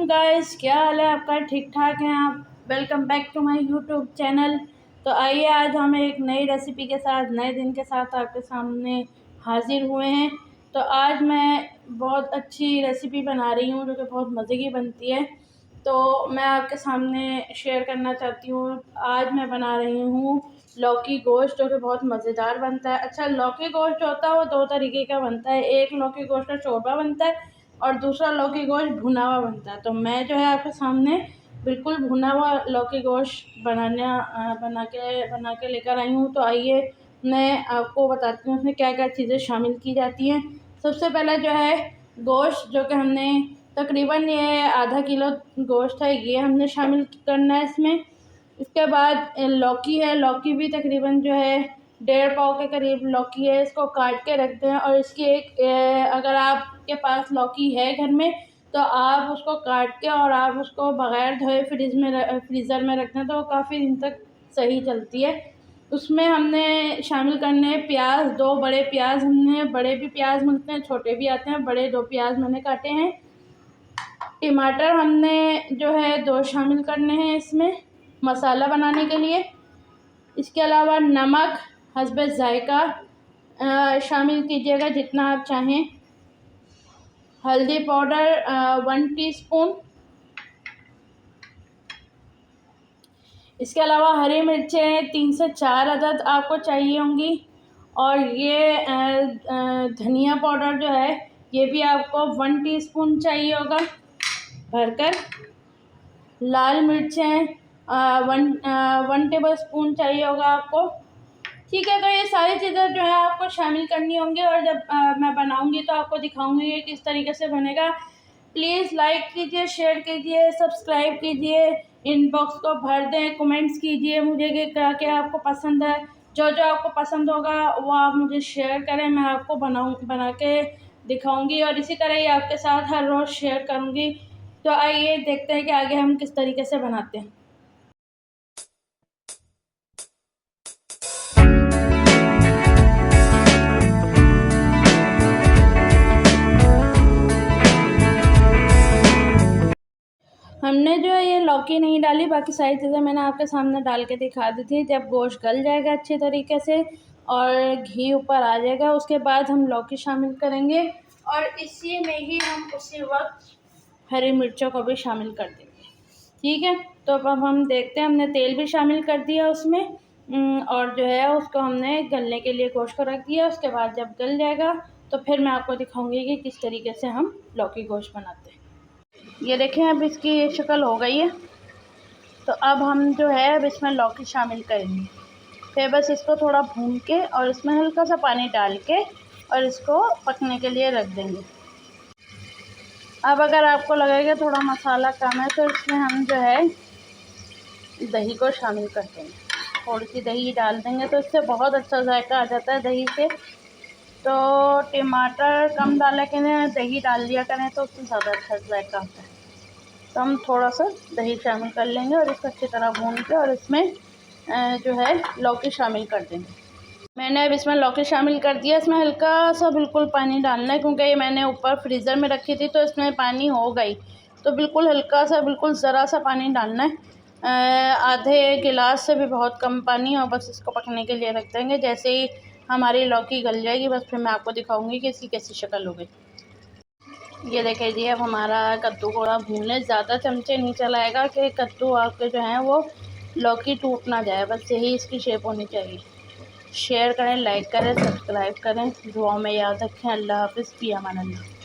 Guys, क्या हाल है आपका? ठीक ठाक हैं आप? Welcome back to my YouTube channel. तो आइए आज हम एक नई रेसिपी के साथ नए दिन के साथ आपके सामने हाजिर हुए हैं। तो आज मैं बहुत अच्छी रेसिपी बना रही हूँ जो कि बहुत मज़े की बनती है। तो मैं आपके सामने शेयर करना चाहती हूँ। आज मैं बना रही हूँ लौकी गोश्त, जो कि बहुत मज़ेदार बनता है। अच्छा, लौकी गोश्त जो होता है वो दो तरीके का बनता है। एक लौकी गोश्त का शोरबा बनता है और दूसरा लौकी गोश्त भुना हुआ बनता है। तो मैं जो है आपके सामने बिल्कुल भुना हुआ लौकी गोश्त बना के लेकर आई हूँ। तो आइए मैं आपको बताती हूँ उसमें क्या क्या चीज़ें शामिल की जाती हैं। सबसे पहले जो है गोश्त, जो कि हमने तकरीबन ये आधा किलो गोश्त है, ये हमने शामिल करना है इसमें। इसके बाद लौकी है, लौकी भी तकरीबन जो है 1.5 पाव के करीब लौकी है। इसको काट के रखते हैं और इसकी अगर आपके पास लौकी है घर में तो आप उसको काट के और आप उसको बग़ैर धोए फ्रीज़र में रखते हैं तो वो काफ़ी दिन तक सही चलती है। उसमें हमने शामिल करने हैं प्याज, 2 बड़े प्याज। हमने बड़े भी प्याज मिलते हैं, छोटे भी आते हैं। बड़े 2 प्याज मैंने काटे हैं। टमाटर हमने जो है 2 शामिल करने हैं इसमें मसाला बनाने के लिए। इसके अलावा नमक हस्बे ज़ायका शामिल कीजिएगा जितना आप चाहें। हल्दी पाउडर 1 टीस्पून। इसके अलावा हरी मिर्चें 3 से 4 अदद आपको चाहिए होंगी। और ये धनिया पाउडर जो है ये भी आपको 1 टीस्पून चाहिए होगा भरकर। लाल मिर्चें 1 टेबल स्पून चाहिए होगा आपको। ठीक है, तो ये सारी चीज़ें जो है आपको शामिल करनी होंगी और जब मैं बनाऊंगी तो आपको दिखाऊंगी कि किस तरीके से बनेगा। प्लीज़ लाइक कीजिए, शेयर कीजिए, सब्सक्राइब कीजिए, इनबॉक्स को भर दें, कमेंट्स कीजिए मुझे कि क्या क्या आपको पसंद है। जो जो आपको पसंद होगा वो आप मुझे शेयर करें, मैं आपको बना के दिखाऊंगी और इसी तरह ही आपके साथ हर रोज़ शेयर करूँगी। तो आइए देखते हैं कि आगे हम किस तरीके से बनाते हैं। हमने जो है ये लौकी नहीं डाली, बाकी सारी चीज़ें मैंने आपके सामने डाल के दिखा दी थी। जब गोश्त गल जाएगा अच्छे तरीके से और घी ऊपर आ जाएगा उसके बाद हम लौकी शामिल करेंगे और इसी में ही हम उसी वक्त हरी मिर्चों को भी शामिल कर देंगे। ठीक है, तो अब हम देखते हैं। हमने तेल भी शामिल कर दिया उसमें और जो है उसको हमने गलने के लिए गोश्त को रख दिया। उसके बाद जब गल जाएगा तो फिर मैं आपको दिखाऊंगी कि किस तरीके से हम लौकी गोश्त बनाते हैं। ये देखें, अब इसकी ये शक्ल हो गई है। तो अब हम जो है अब इसमें लौकी शामिल करेंगे। फिर बस इसको थोड़ा भून के और इसमें हल्का सा पानी डाल के और इसको पकने के लिए रख देंगे। अब अगर आपको लगेगा थोड़ा मसाला कम है तो इसमें हम जो है दही को शामिल कर देंगे। थोड़ी सी दही डाल देंगे तो इससे बहुत अच्छा जायका आ जाता है दही से। तो टमाटर कम डाला करें, दही डाल दिया करें तो उससे ज़्यादा अच्छा जायका आता है। तो हम थोड़ा सा दही शामिल कर लेंगे और इसको अच्छी तरह भून के और इसमें जो है लौकी शामिल कर देंगे। मैंने अब इसमें लौकी शामिल कर दिया। इसमें हल्का सा बिल्कुल पानी डालना है क्योंकि ये मैंने ऊपर फ्रीज़र में रखी थी तो इसमें पानी हो गई। तो बिल्कुल हल्का सा, बिल्कुल ज़रा सा पानी डालना है। आधे गिलास से भी बहुत कम पानी, और बस इसको पकने के लिए रख देंगे। जैसे ही हमारी लौकी गल जाएगी बस फिर मैं आपको दिखाऊँगी कि इसकी कैसी शक्ल हो गई। ये देखिए जी, अब हमारा कद्दू को थोड़ा भून लें। ज़्यादा चमचे नहीं चलाएगा कि कद्दू आपके जो हैं वो लौकी टूट ना जाए, बस यही इसकी शेप होनी चाहिए। शेयर करें, लाइक करें, सब्सक्राइब करें, दुआओं में याद रखें। अल्लाह हाफ़िज़, फ़ी अमान अल्लाह।